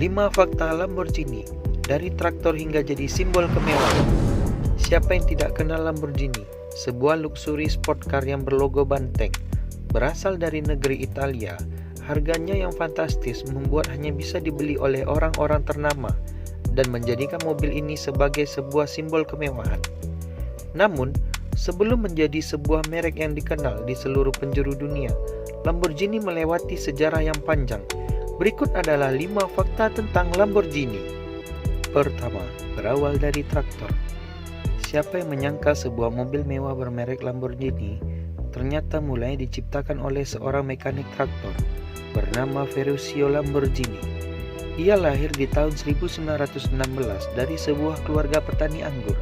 5 fakta Lamborghini, dari traktor hingga jadi simbol kemewahan. Siapa yang tidak kenal Lamborghini? Sebuah luxury sport car yang berlogo banteng. Berasal dari negeri Italia, harganya yang fantastis membuat hanya bisa dibeli oleh orang-orang ternama dan menjadikan mobil ini sebagai sebuah simbol kemewahan. Namun, sebelum menjadi sebuah merek yang dikenal di seluruh penjuru dunia, Lamborghini melewati sejarah yang panjang. Berikut adalah 5 fakta tentang Lamborghini. Pertama, berawal dari traktor. Siapa yang menyangka sebuah mobil mewah bermerek Lamborghini ternyata mulai diciptakan oleh seorang mekanik traktor bernama Ferruccio Lamborghini. Ia lahir di tahun 1916 dari sebuah keluarga petani anggur.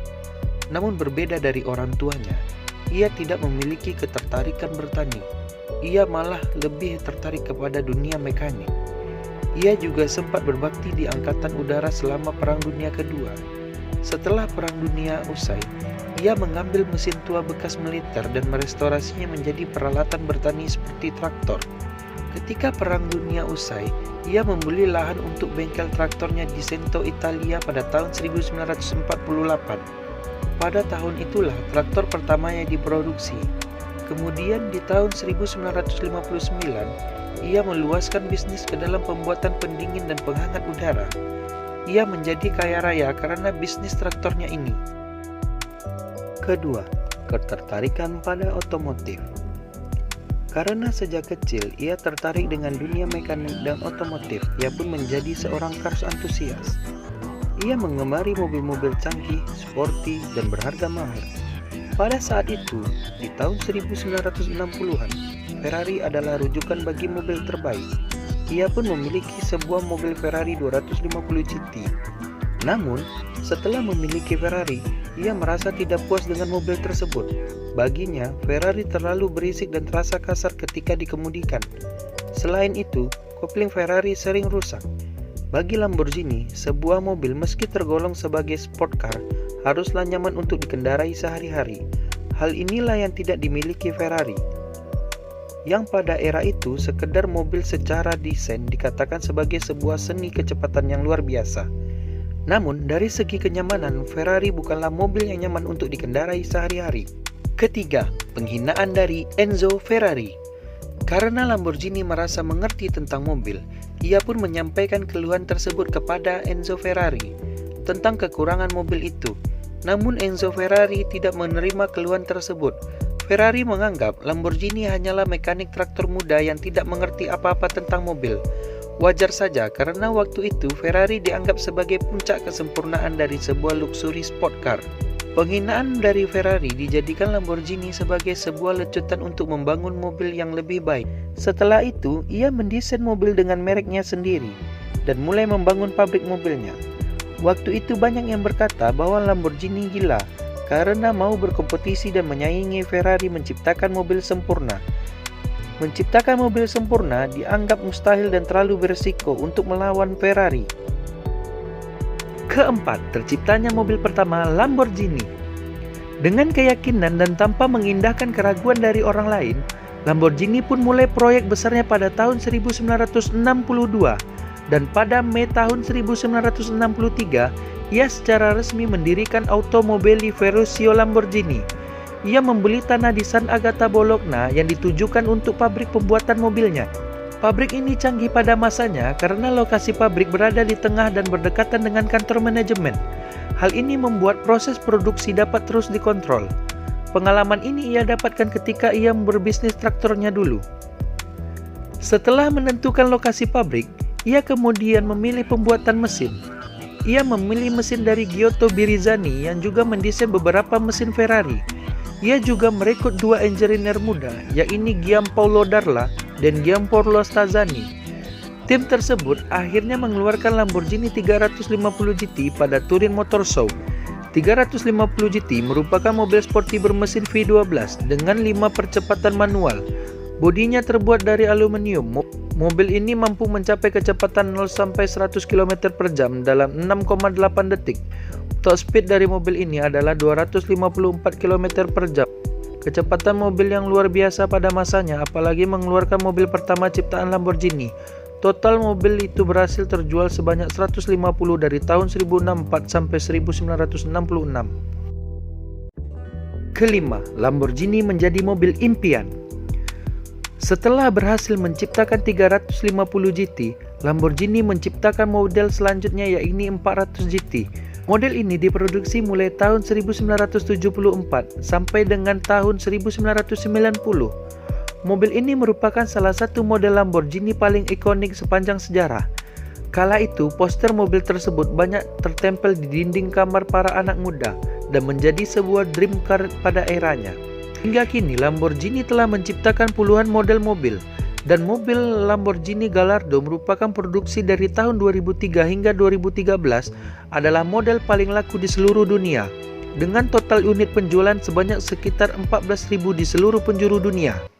Namun berbeda dari orang tuanya, ia tidak memiliki ketertarikan bertani. Ia malah lebih tertarik kepada dunia mekanik. Ia juga sempat berbakti di Angkatan Udara selama Perang Dunia Kedua. Setelah Perang Dunia usai, ia mengambil mesin tua bekas militer dan merestorasinya menjadi peralatan bertani seperti traktor. Ketika Perang Dunia usai, ia membeli lahan untuk bengkel traktornya di Cento, Italia pada tahun 1948. Pada tahun itulah traktor pertamanya diproduksi. Kemudian di tahun 1959, ia meluaskan bisnis ke dalam pembuatan pendingin dan penghangat udara. Ia menjadi kaya raya karena bisnis traktornya ini. Kedua, ketertarikan pada otomotif. Karena sejak kecil ia tertarik dengan dunia mekanik dan otomotif, ia pun menjadi seorang cars antusias. Ia mengemari mobil-mobil canggih, sporty, dan berharga mahal. Pada saat itu, di tahun 1960-an, Ferrari adalah rujukan bagi mobil terbaik. Ia pun memiliki sebuah mobil Ferrari 250 GT. Namun, setelah memiliki Ferrari, ia merasa tidak puas dengan mobil tersebut. Baginya, Ferrari terlalu berisik dan terasa kasar ketika dikemudikan. Selain itu, kopling Ferrari sering rusak. Bagi Lamborghini, sebuah mobil meski tergolong sebagai sport car, haruslah nyaman untuk dikendarai sehari-hari. Hal inilah yang tidak dimiliki Ferrari, yang pada era itu sekedar mobil secara desain dikatakan sebagai sebuah seni kecepatan yang luar biasa. Namun dari segi kenyamanan, Ferrari bukanlah mobil yang nyaman untuk dikendarai sehari-hari. Ketiga, penghinaan dari Enzo Ferrari. Karena Lamborghini merasa mengerti tentang mobil, ia pun menyampaikan keluhan tersebut kepada Enzo Ferrari tentang kekurangan mobil itu. Namun Enzo Ferrari tidak menerima keluhan tersebut. Ferrari menganggap Lamborghini hanyalah mekanik traktor muda yang tidak mengerti apa-apa tentang mobil. Wajar saja karena waktu itu Ferrari dianggap sebagai puncak kesempurnaan dari sebuah luxury sport car. Penghinaan dari Ferrari dijadikan Lamborghini sebagai sebuah lecutan untuk membangun mobil yang lebih baik. Setelah itu, ia mendesain mobil dengan mereknya sendiri dan mulai membangun pabrik mobilnya. Waktu itu banyak yang berkata bahwa Lamborghini gila karena mau berkompetisi dan menyaingi Ferrari menciptakan mobil sempurna. Menciptakan mobil sempurna dianggap mustahil dan terlalu berisiko untuk melawan Ferrari. Keempat, terciptanya mobil pertama Lamborghini. Dengan keyakinan dan tanpa mengindahkan keraguan dari orang lain, Lamborghini pun mulai proyek besarnya pada tahun 1962 dan pada Mei tahun 1963, ia secara resmi mendirikan Automobili Ferruccio Lamborghini. Ia membeli tanah di San Agata Bologna yang ditujukan untuk pabrik pembuatan mobilnya. Pabrik ini canggih pada masanya karena lokasi pabrik berada di tengah dan berdekatan dengan kantor manajemen. Hal ini membuat proses produksi dapat terus dikontrol. Pengalaman ini ia dapatkan ketika ia berbisnis traktornya dulu. Setelah menentukan lokasi pabrik, ia kemudian memilih pembuatan mesin. Ia memilih mesin dari Giotto Birizzani yang juga mendesain beberapa mesin Ferrari. Ia juga merekrut 2 engineer muda, yakni Giampaolo Darla dan Giampaolo Stazzani. Tim tersebut akhirnya mengeluarkan Lamborghini 350 GT pada Turin Motor Show. 350 GT merupakan mobil sporty bermesin V12 dengan 5 percepatan manual. Bodinya terbuat dari aluminium. Mobil ini mampu mencapai kecepatan 0-100 km/jam dalam 6,8 detik. Top speed dari mobil ini adalah 254 km/jam. Kecepatan mobil yang luar biasa pada masanya, apalagi mengeluarkan mobil pertama ciptaan Lamborghini. Total mobil itu berhasil terjual sebanyak 150 dari tahun 1064 sampai 1966. Kelima, Lamborghini menjadi mobil impian. Setelah berhasil menciptakan 350 GT, Lamborghini menciptakan model selanjutnya yaitu 400 GT. Model ini diproduksi mulai tahun 1974 sampai dengan tahun 1990. Mobil ini merupakan salah satu model Lamborghini paling ikonik sepanjang sejarah. Kala itu, poster mobil tersebut banyak tertempel di dinding kamar para anak muda dan menjadi sebuah dream car pada eranya. Hingga kini, Lamborghini telah menciptakan puluhan model mobil, dan mobil Lamborghini Gallardo merupakan produksi dari tahun 2003 hingga 2013 adalah model paling laku di seluruh dunia, dengan total unit penjualan sebanyak sekitar 14.000 di seluruh penjuru dunia.